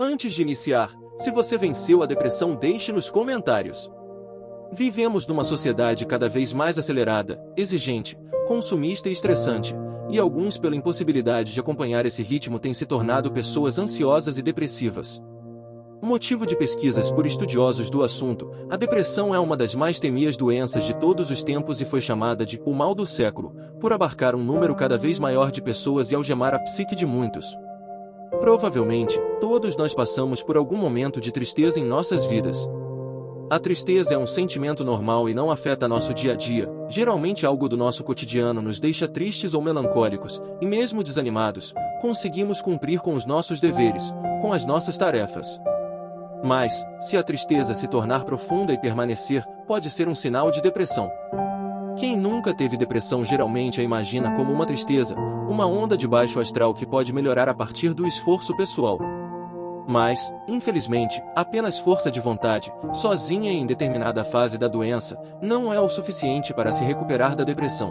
Antes de iniciar, se você venceu a depressão, deixe nos comentários. Vivemos numa sociedade cada vez mais acelerada, exigente, consumista e estressante, e alguns, pela impossibilidade de acompanhar esse ritmo, têm se tornado pessoas ansiosas e depressivas. Motivo de pesquisas por estudiosos do assunto, a depressão é uma das mais temidas doenças de todos os tempos e foi chamada de o mal do século, por abarcar um número cada vez maior de pessoas e algemar a psique de muitos. Provavelmente, todos nós passamos por algum momento de tristeza em nossas vidas. A tristeza é um sentimento normal e não afeta nosso dia a dia, geralmente algo do nosso cotidiano nos deixa tristes ou melancólicos, e mesmo desanimados, conseguimos cumprir com os nossos deveres, com as nossas tarefas. Mas, se a tristeza se tornar profunda e permanecer, pode ser um sinal de depressão. Quem nunca teve depressão geralmente a imagina como uma tristeza, uma onda de baixo astral que pode melhorar a partir do esforço pessoal. Mas, infelizmente, apenas força de vontade, sozinha e em determinada fase da doença, não é o suficiente para se recuperar da depressão.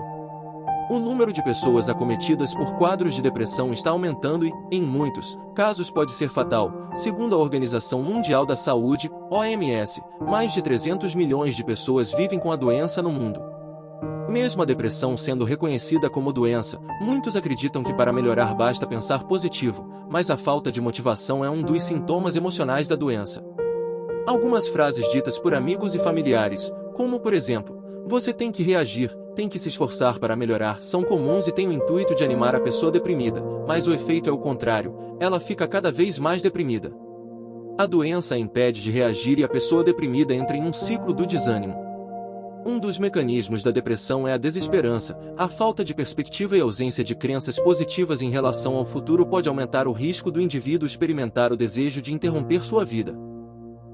O número de pessoas acometidas por quadros de depressão está aumentando e, em muitos casos, pode ser fatal. Segundo a Organização Mundial da Saúde, OMS, mais de 300 milhões de pessoas vivem com a doença no mundo. Mesmo a depressão sendo reconhecida como doença, muitos acreditam que para melhorar basta pensar positivo, mas a falta de motivação é um dos sintomas emocionais da doença. Algumas frases ditas por amigos e familiares, como por exemplo, você tem que reagir, tem que se esforçar para melhorar, são comuns e têm o intuito de animar a pessoa deprimida, mas o efeito é o contrário, ela fica cada vez mais deprimida. A doença a impede de reagir e a pessoa deprimida entra em um ciclo do desânimo. Um dos mecanismos da depressão é a desesperança, a falta de perspectiva e ausência de crenças positivas em relação ao futuro pode aumentar o risco do indivíduo experimentar o desejo de interromper sua vida.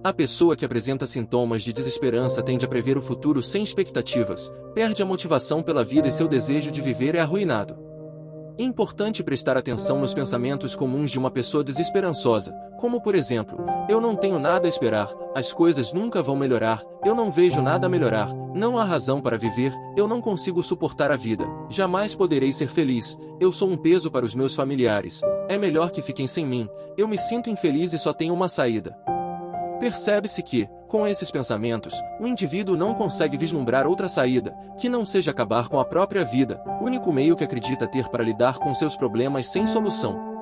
A pessoa que apresenta sintomas de desesperança tende a prever o futuro sem expectativas, perde a motivação pela vida e seu desejo de viver é arruinado. É importante prestar atenção nos pensamentos comuns de uma pessoa desesperançosa, como por exemplo, eu não tenho nada a esperar, as coisas nunca vão melhorar, eu não vejo nada a melhorar, não há razão para viver, eu não consigo suportar a vida, jamais poderei ser feliz, eu sou um peso para os meus familiares, é melhor que fiquem sem mim, eu me sinto infeliz e só tenho uma saída. Percebe-se que, com esses pensamentos, o indivíduo não consegue vislumbrar outra saída, que não seja acabar com a própria vida, único meio que acredita ter para lidar com seus problemas sem solução.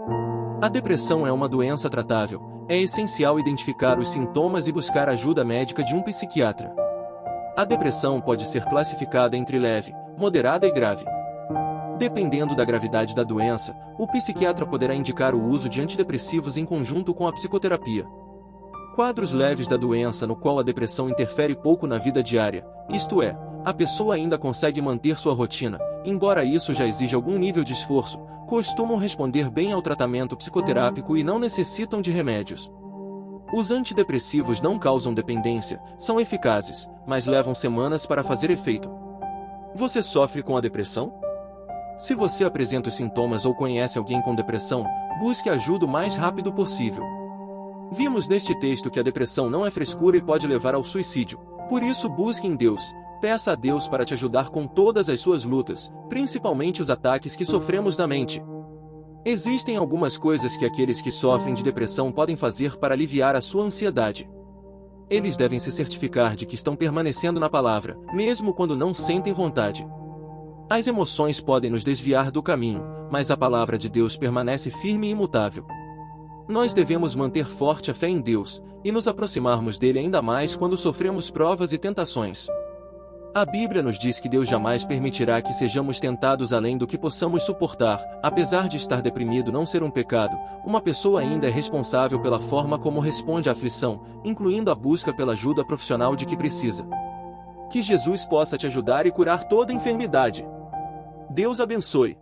A depressão é uma doença tratável, é essencial identificar os sintomas e buscar ajuda médica de um psiquiatra. A depressão pode ser classificada entre leve, moderada e grave. Dependendo da gravidade da doença, o psiquiatra poderá indicar o uso de antidepressivos em conjunto com a psicoterapia. Quadros leves da doença no qual a depressão interfere pouco na vida diária, isto é, a pessoa ainda consegue manter sua rotina, embora isso já exija algum nível de esforço, costumam responder bem ao tratamento psicoterápico e não necessitam de remédios. Os antidepressivos não causam dependência, são eficazes, mas levam semanas para fazer efeito. Você sofre com a depressão? Se você apresenta os sintomas ou conhece alguém com depressão, busque ajuda o mais rápido possível. Vimos neste texto que a depressão não é frescura e pode levar ao suicídio. Por isso busque em Deus, peça a Deus para te ajudar com todas as suas lutas, principalmente os ataques que sofremos na mente. Existem algumas coisas que aqueles que sofrem de depressão podem fazer para aliviar a sua ansiedade. Eles devem se certificar de que estão permanecendo na palavra, mesmo quando não sentem vontade. As emoções podem nos desviar do caminho, mas a palavra de Deus permanece firme e imutável. Nós devemos manter forte a fé em Deus, e nos aproximarmos dele ainda mais quando sofremos provas e tentações. A Bíblia nos diz que Deus jamais permitirá que sejamos tentados além do que possamos suportar. Apesar de estar deprimido não ser um pecado, uma pessoa ainda é responsável pela forma como responde à aflição, incluindo a busca pela ajuda profissional de que precisa. Que Jesus possa te ajudar e curar toda enfermidade. Deus abençoe.